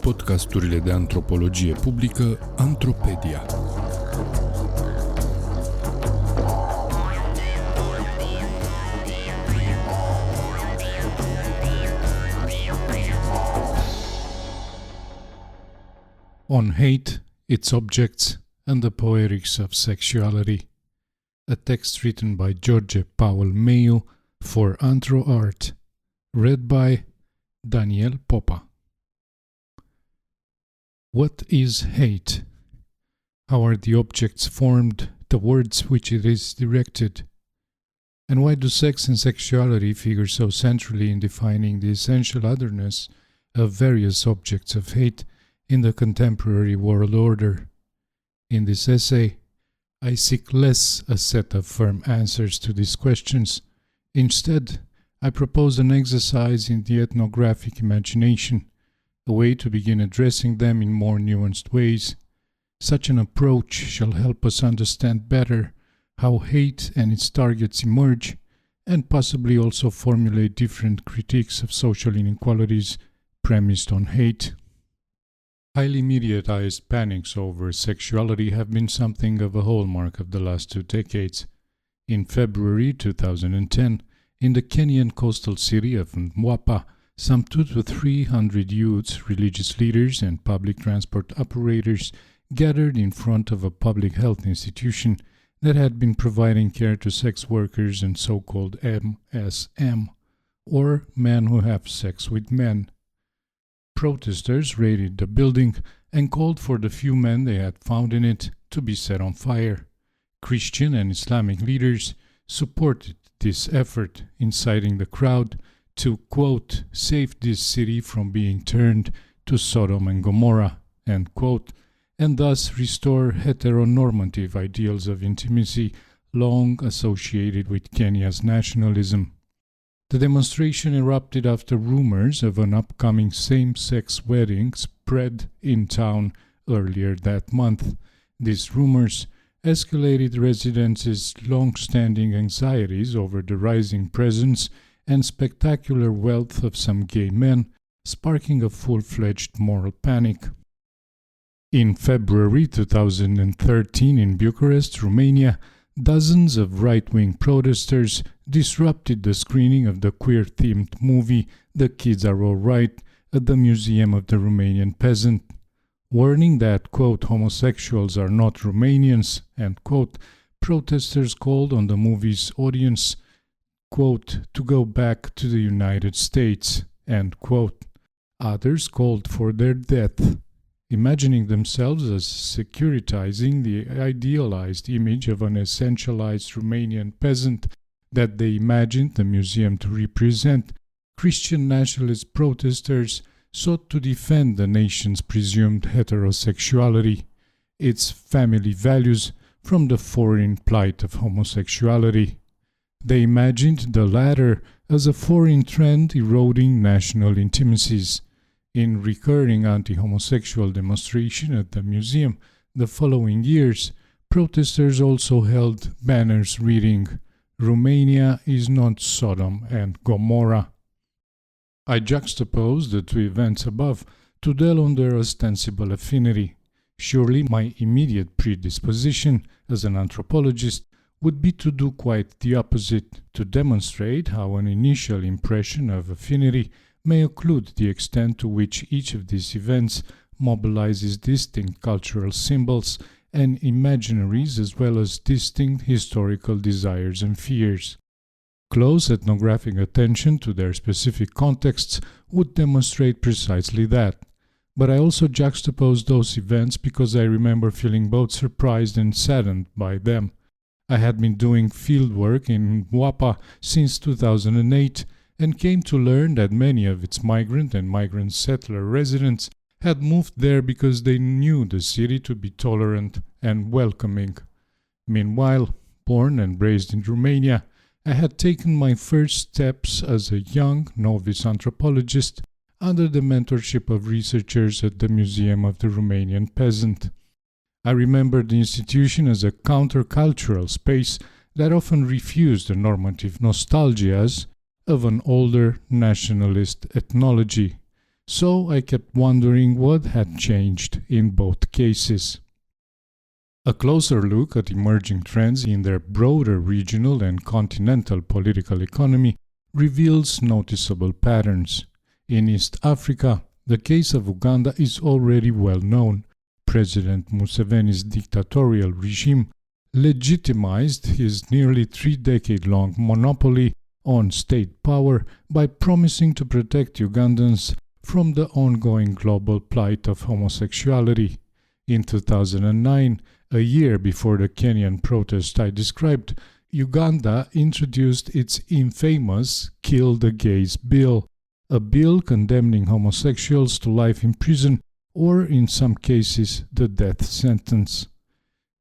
podcasturile de antropologie publică Antropedia. On Hate, Its Objects, and the Poetics of Sexuality, a text written by George Paul Meiu for AnthroArt, read by Daniel Popa. What is hate? How are the objects formed towards which it is directed? And why do sex and sexuality figure so centrally in defining the essential otherness of various objects of hate in the contemporary world order? In this essay, I seek less a set of firm answers to these questions. Instead, I propose an exercise in the ethnographic imagination, a way to begin addressing them in more nuanced ways. Such an approach shall help us understand better how hate and its targets emerge, and possibly also formulate different critiques of social inequalities premised on hate. Highly mediatized panics over sexuality have been something of a hallmark of the last 2 decades. In February 2010, in the Kenyan coastal city of Mwapa, some 200 to 300 youths, religious leaders, and public transport operators gathered in front of a public health institution that had been providing care to sex workers and so-called MSM, or men who have sex with men. Protesters raided the building and called for the few men they had found in it to be set on fire. Christian and Islamic leaders supported this effort, inciting the crowd to, quote, save this city from being turned to Sodom and Gomorrah, end quote, and thus restore heteronormative ideals of intimacy long associated with Kenya's nationalism. The demonstration erupted after rumors of an upcoming same-sex wedding spread in town earlier that month. These rumors escalated residents' long-standing anxieties over the rising presence and spectacular wealth of some gay men, sparking a full-fledged moral panic. In February 2013 in Bucharest, Romania, dozens of right-wing protesters disrupted the screening of the queer-themed movie The Kids Are All Right at the Museum of the Romanian Peasant. Warning that, quote, homosexuals are not Romanians, end quote, protesters called on the movie's audience, quote, to go back to the United States, end quote. Others called for their death, imagining themselves as securitizing the idealized image of an essentialized Romanian peasant that they imagined the museum to represent. Christian nationalist protesters sought to defend the nation's presumed heterosexuality, its family values, from the foreign plight of homosexuality. They imagined the latter as a foreign trend eroding national intimacies. In recurring anti-homosexual demonstration at the museum the following years, protesters also held banners reading, Romania is not Sodom and Gomorrah. I juxtapose the 2 events above to dwell on their ostensible affinity. Surely my immediate predisposition as an anthropologist would be to do quite the opposite, to demonstrate how an initial impression of affinity may occlude the extent to which each of these events mobilizes distinct cultural symbols and imaginaries as well as distinct historical desires and fears. Close ethnographic attention to their specific contexts would demonstrate precisely that. But I also juxtapose those events because I remember feeling both surprised and saddened by them. I had been doing field work in Mwapa since 2008 and came to learn that many of its migrant and migrant settler residents had moved there because they knew the city to be tolerant and welcoming. Meanwhile, born and raised in Romania, I had taken my first steps as a young novice anthropologist under the mentorship of researchers at the Museum of the Romanian Peasant. I remember the institution as a countercultural space that often refused the normative nostalgias of an older nationalist ethnology. So I kept wondering what had changed in both cases. A closer look at emerging trends in their broader regional and continental political economy reveals noticeable patterns. In East Africa, the case of Uganda is already well known. President Museveni's dictatorial regime legitimized his nearly 3-decade-long monopoly on state power by promising to protect Ugandans from the ongoing global plight of homosexuality. In 2009, a year before the Kenyan protest I described, Uganda introduced its infamous Kill the Gays Bill, a bill condemning homosexuals to life in prison or, in some cases, the death sentence.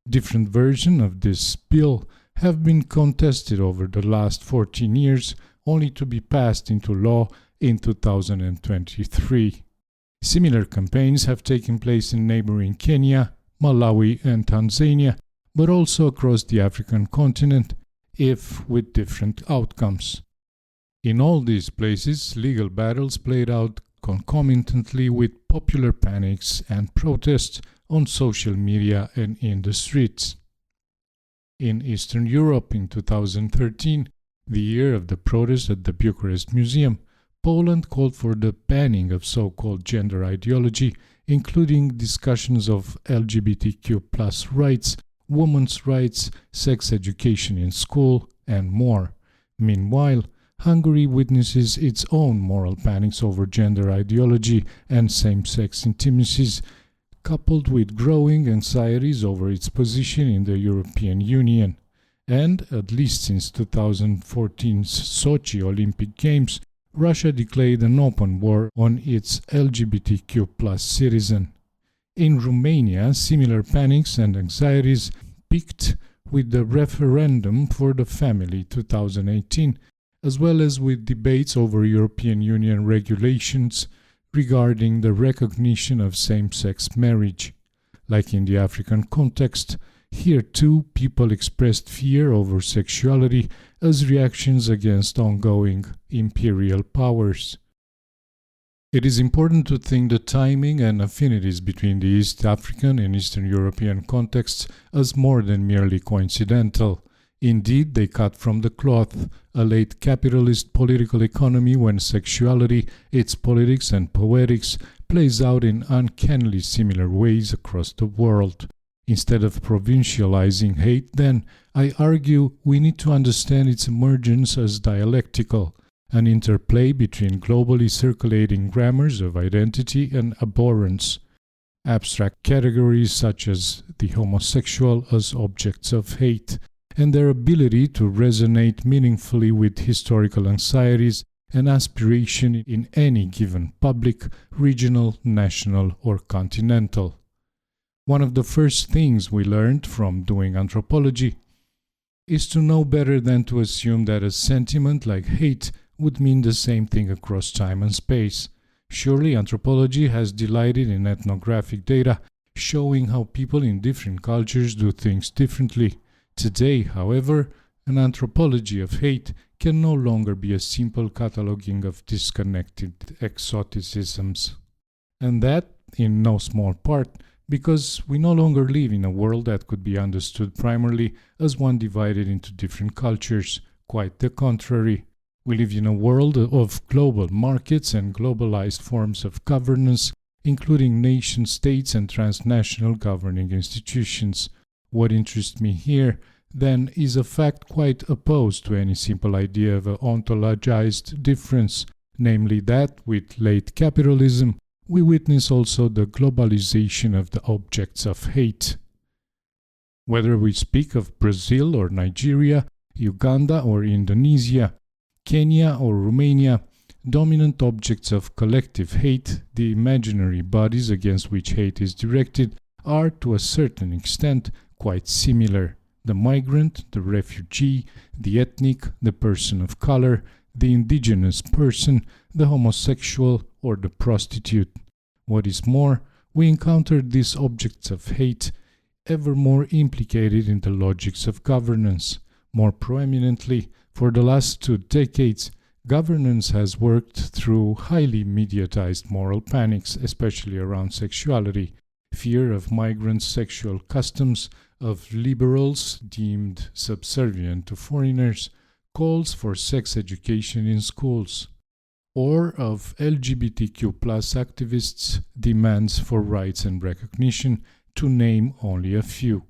Different versions of this bill have been contested over the last 14 years, only to be passed into law in 2023. Similar campaigns have taken place in neighboring Kenya, Malawi, and Tanzania, but also across the African continent, if with different outcomes. In all these places, legal battles played out concomitantly with popular panics and protests on social media and in the streets. In Eastern Europe in 2013, the year of the protest at the Bucharest Museum, Poland called for the banning of so-called gender ideology, including discussions of LGBTQ+ rights, women's rights, sex education in school, and more. Meanwhile, Hungary witnesses its own moral panics over gender ideology and same-sex intimacies, coupled with growing anxieties over its position in the European Union. And, at least since 2014's Sochi Olympic Games, Russia declared an open war on its LGBTQ+ citizen. In Romania, similar panics and anxieties peaked with the referendum for the family 2018, as well as with debates over European Union regulations regarding the recognition of same-sex marriage. Like in the African context, here too people expressed fear over sexuality as reactions against ongoing imperial powers. It is important to think the timing and affinities between the East African and Eastern European contexts as more than merely coincidental. Indeed, they cut from the cloth, a late capitalist political economy when sexuality, its politics and poetics, plays out in uncannily similar ways across the world. Instead of provincializing hate, then, I argue we need to understand its emergence as dialectical, an interplay between globally circulating grammars of identity and abhorrence, abstract categories such as the homosexual as objects of hate, and their ability to resonate meaningfully with historical anxieties and aspiration in any given public, regional, national, or continental. One of the first things we learned from doing anthropology is to know better than to assume that a sentiment like hate would mean the same thing across time and space. Surely anthropology has delighted in ethnographic data showing how people in different cultures do things differently. Today, however, an anthropology of hate can no longer be a simple cataloging of disconnected exoticisms. And that, in no small part, because we no longer live in a world that could be understood primarily as one divided into different cultures. Quite the contrary. We live in a world of global markets and globalized forms of governance, including nation-states and transnational governing institutions. What interests me here, then, is a fact quite opposed to any simple idea of an ontologized difference, namely that, with late capitalism, we witness also the globalization of the objects of hate. Whether we speak of Brazil or Nigeria, Uganda or Indonesia, Kenya or Romania, dominant objects of collective hate, the imaginary bodies against which hate is directed, are to a certain extent quite similar. The migrant, the refugee, the ethnic, the person of color, the indigenous person, the homosexual, or the prostitute. What is more, we encounter these objects of hate ever more implicated in the logics of governance. More proeminently, for the last 2 decades, Governance has worked through highly mediatized moral panics, especially around sexuality, fear of migrants' sexual customs, of liberals deemed subservient to foreigners, calls for sex education in schools, or of LGBTQ+ activists' demands for rights and recognition, to name only a few.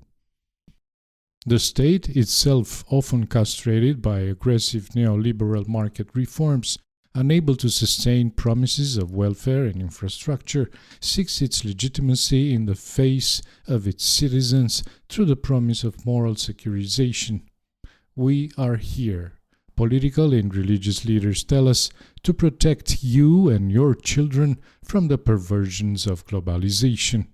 The state, itself often castrated by aggressive neoliberal market reforms, unable to sustain promises of welfare and infrastructure, seeks its legitimacy in the face of its citizens through the promise of moral secularization. We are here, political and religious leaders tell us, to protect you and your children from the perversions of globalization.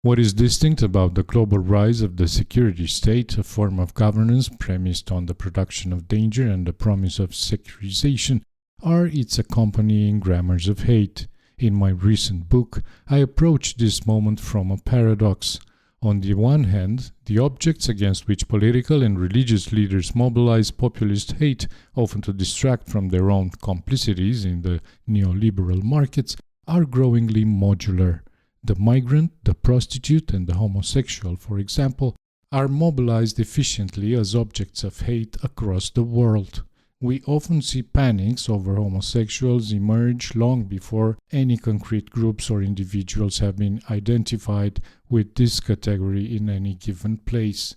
What is distinct about the global rise of the security state, a form of governance premised on the production of danger and the promise of secularization, are its accompanying grammars of hate. In my recent book, I approach this moment from a paradox. On the one hand, the objects against which political and religious leaders mobilize populist hate, often to distract from their own complicities in the neoliberal markets, are growingly modular. The migrant, the prostitute, and the homosexual, for example, are mobilized efficiently as objects of hate across the world. We often see panics over homosexuals emerge long before any concrete groups or individuals have been identified with this category in any given place.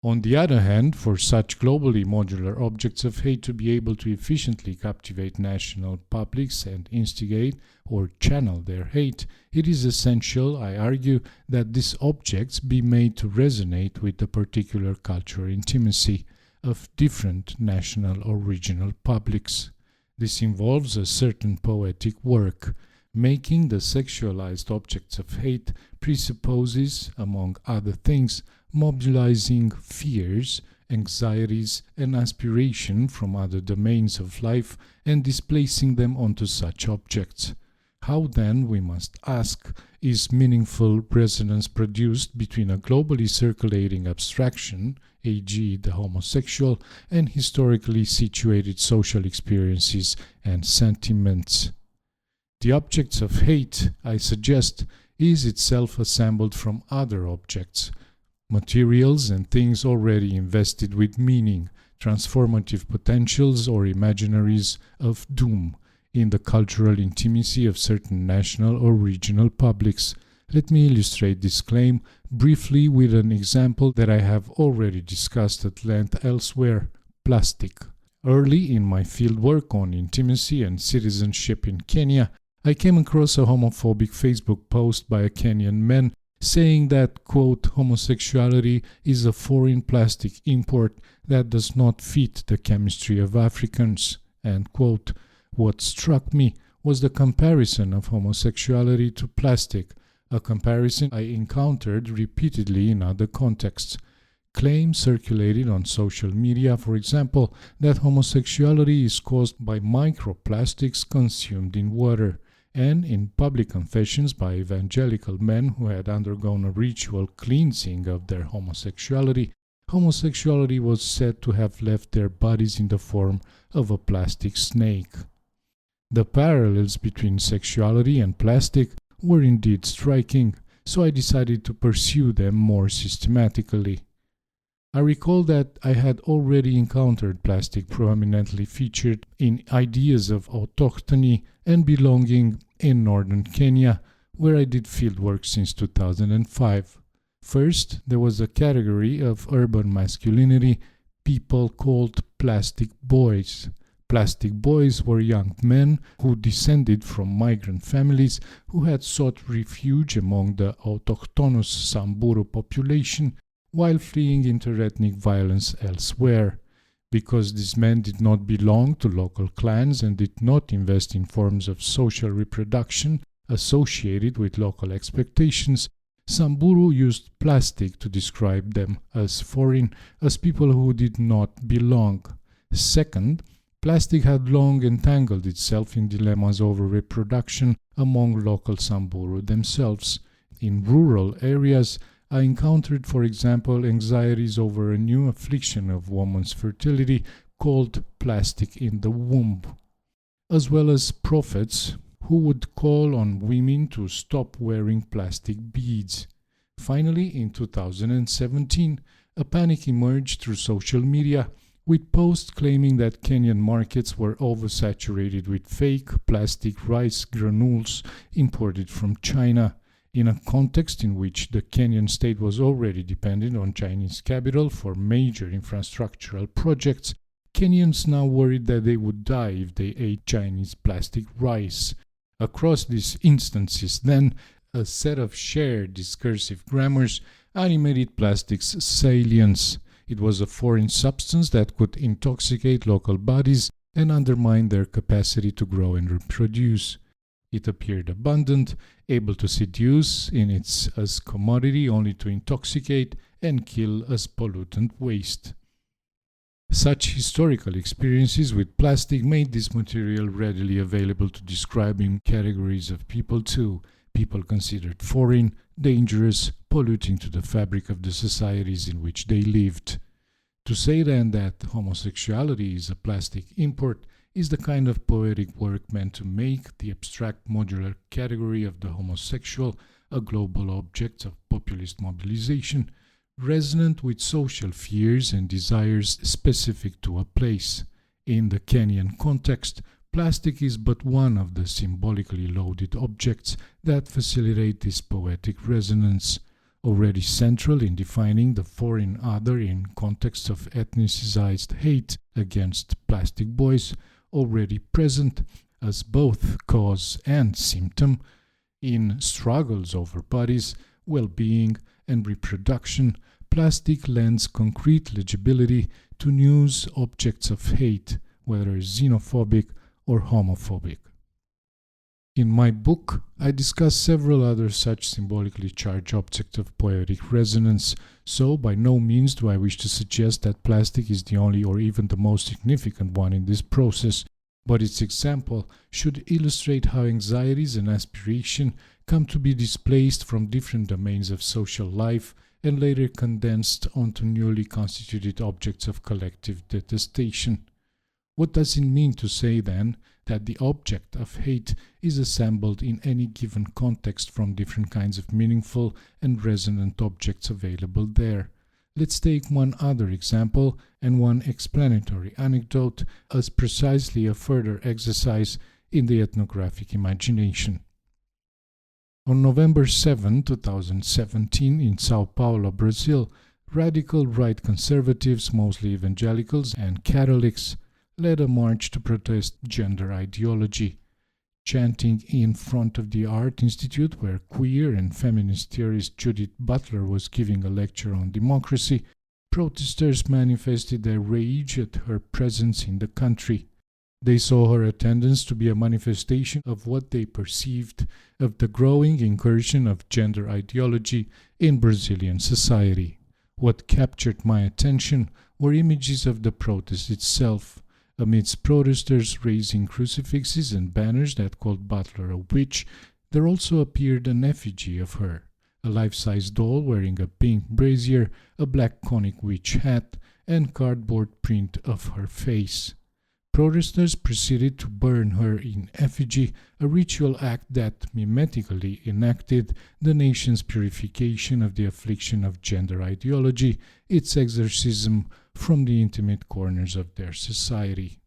On the other hand, for such globally modular objects of hate to be able to efficiently captivate national publics and instigate or channel their hate, it is essential, I argue, that these objects be made to resonate with the particular cultural intimacy of different national or regional publics. This involves a certain poetic work. Making the sexualized objects of hate presupposes, among other things, mobilizing fears, anxieties, and aspiration from other domains of life and displacing them onto such objects. How then, we must ask, is meaningful resonance produced between a globally circulating abstraction, e.g. the homosexual, and historically situated social experiences and sentiments? The objects of hate, I suggest, is itself assembled from other objects, materials and things already invested with meaning, transformative potentials or imaginaries of doom in the cultural intimacy of certain national or regional publics. Let me illustrate this claim briefly with an example that I have already discussed at length elsewhere: plastic. Early in my fieldwork on intimacy and citizenship in Kenya, I came across a homophobic Facebook post by a Kenyan man saying that, quote, homosexuality is a foreign plastic import that does not fit the chemistry of Africans, end quote. What struck me was the comparison of homosexuality to plastic, a comparison I encountered repeatedly in other contexts. Claims circulated on social media, for example, that homosexuality is caused by microplastics consumed in water, and in public confessions by evangelical men who had undergone a ritual cleansing of their homosexuality, homosexuality was said to have left their bodies in the form of a plastic snake. The parallels between sexuality and plastic were indeed striking, so I decided to pursue them more systematically. I recall that I had already encountered plastic prominently featured in ideas of autochthony and belonging in northern Kenya, where I did fieldwork since 2005. First, there was a category of urban masculinity people called plastic boys. Plastic boys were young men who descended from migrant families who had sought refuge among the autochthonous Samburu population while fleeing interethnic violence elsewhere. Because these men did not belong to local clans and did not invest in forms of social reproduction associated with local expectations, Samburu used plastic to describe them as foreign, as people who did not belong. Second, plastic had long entangled itself in dilemmas over reproduction among local Samburu themselves. In rural areas, I encountered, for example, anxieties over a new affliction of woman's fertility called plastic in the womb, as well as prophets who would call on women to stop wearing plastic beads. Finally, in 2017, a panic emerged through social media with posts claiming that Kenyan markets were oversaturated with fake plastic rice granules imported from China, in a context in which the Kenyan state was already dependent on Chinese capital for major infrastructural projects. Kenyans now worried that they would die if they ate Chinese plastic rice. Across these instances, then, a set of shared discursive grammars animated plastic's salience. It was a foreign substance that could intoxicate local bodies and undermine their capacity to grow and reproduce. It appeared abundant, able to seduce in its as commodity only to intoxicate and kill as pollutant waste. Such historical experiences with plastic made this material readily available to describing categories of people too, people considered foreign, dangerous, polluting to the fabric of the societies in which they lived. To say then that homosexuality is a plastic import is the kind of poetic work meant to make the abstract modular category of the homosexual a global object of populist mobilization, resonant with social fears and desires specific to a place. In the Kenyan context, plastic is but one of the symbolically loaded objects that facilitate this poetic resonance, already central in defining the foreign other in context of ethnicized hate against plastic boys, already present as both cause and symptom in struggles over bodies, well-being, and reproduction. Plastic lends concrete legibility to news objects of hate, whether xenophobic or homophobic. In my book, I discuss several other such symbolically charged objects of poetic resonance, so by no means do I wish to suggest that plastic is the only or even the most significant one in this process, but its example should illustrate how anxieties and aspiration come to be displaced from different domains of social life and later condensed onto newly constituted objects of collective detestation. What does it mean to say, then, that the object of hate is assembled in any given context from different kinds of meaningful and resonant objects available there? Let's take one other example and one explanatory anecdote as precisely a further exercise in the ethnographic imagination. On November 7, 2017, in Sao Paulo, Brazil, radical right conservatives, mostly evangelicals and Catholics, led a march to protest gender ideology. Chanting in front of the Art Institute, where queer and feminist theorist Judith Butler was giving a lecture on democracy, protesters manifested their rage at her presence in the country. They saw her attendance to be a manifestation of what they perceived of the growing incursion of gender ideology in Brazilian society. What captured my attention were images of the protest itself. Amidst protesters raising crucifixes and banners that called Butler a witch, there also appeared an effigy of her, a life-size doll wearing a pink brassiere, a black conic witch hat, and cardboard print of her face. Protesters proceeded to burn her in effigy, a ritual act that mimetically enacted the nation's purification of the affliction of gender ideology, its exorcism from the intimate corners of their society.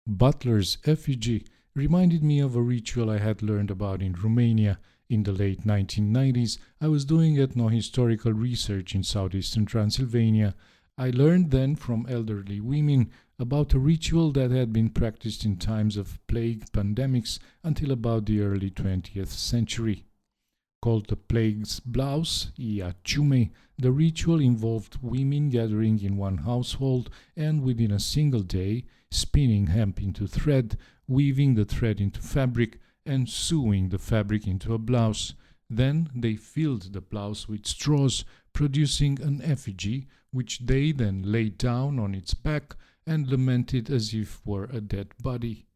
Butler's effigy reminded me of a ritual I had learned about in Romania. In the late 1990s, I was doing ethnohistorical research in southeastern Transylvania. I learned then from elderly women about a ritual that had been practiced in times of plague pandemics until about the early 20th century. Called the plague's blouse, iachume, the ritual involved women gathering in one household and within a single day spinning hemp into thread, weaving the thread into fabric, and sewing the fabric into a blouse. Then they filled the blouse with straws, producing an effigy, which they then laid down on its back and lamented as if were a dead body.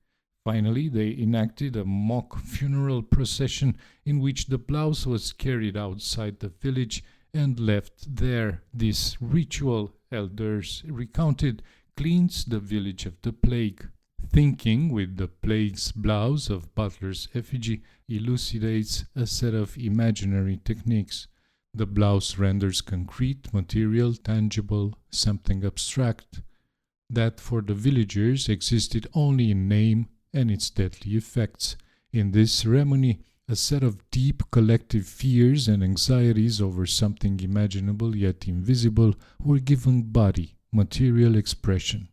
Finally, they enacted a mock funeral procession in which the blouse was carried outside the village and left there. This ritual, elders recounted, cleans the village of the plague. Thinking with the plague's blouse of Butler's effigy elucidates a set of imaginary techniques. The blouse renders concrete, material, tangible, something abstract, that for the villagers existed only in name and its deadly effects. In this ceremony, a set of deep collective fears and anxieties over something imaginable yet invisible were given body, material expression.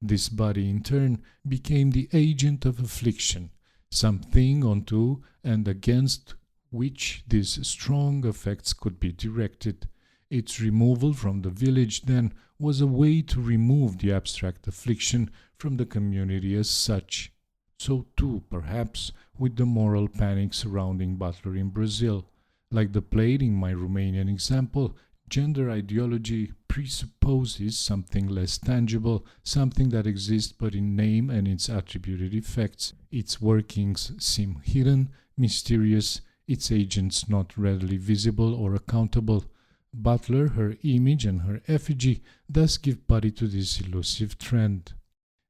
This body in turn became the agent of affliction, something onto and against which these strong effects could be directed. Its removal from the village, then, was a way to remove the abstract affliction from the community as such. So too, perhaps, with the moral panic surrounding Butler in Brazil. Like the plague in my Romanian example, gender ideology presupposes something less tangible, something that exists but in name and its attributed effects. Its workings seem hidden, mysterious, its agents not readily visible or accountable. Butler, her image, and her effigy thus give body to this elusive trend.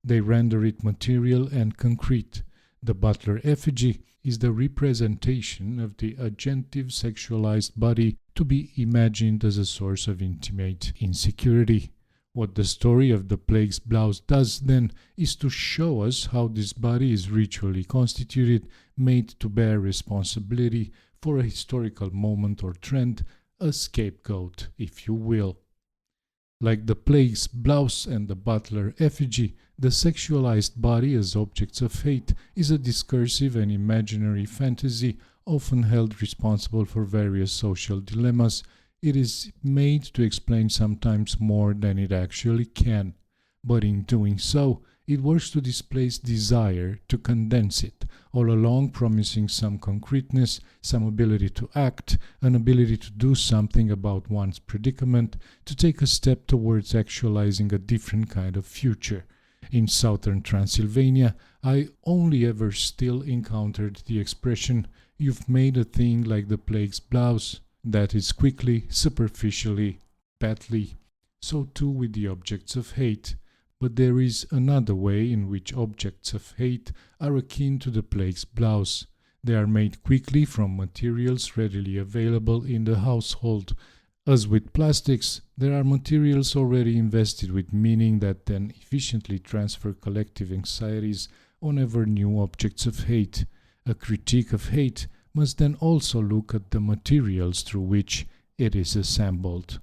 They render it material and concrete. The Butler effigy is the representation of the agentive sexualized body to be imagined as a source of intimate insecurity. What the story of the plague's blouse does, then, is to show us how this body is ritually constituted, made to bear responsibility for a historical moment or trend, a scapegoat, if you will. Like the plague's blouse and the Butler effigy, the sexualized body as objects of hate is a discursive and imaginary fantasy often held responsible for various social dilemmas. It is made to explain sometimes more than it actually can, but in doing so, it works to displace desire, to condense it, all along promising some concreteness, some ability to act, an ability to do something about one's predicament, to take a step towards actualizing a different kind of future. In southern Transylvania, I only ever still encountered the expression, "You've made a thing like the plague's blouse." That is quickly, superficially, badly. So too with the objects of hate. But there is another way in which objects of hate are akin to the plague's blouse. They are made quickly from materials readily available in the household. As with plastics, there are materials already invested with meaning that then efficiently transfer collective anxieties on ever new objects of hate. A critique of hate must then also look at the materials through which it is assembled.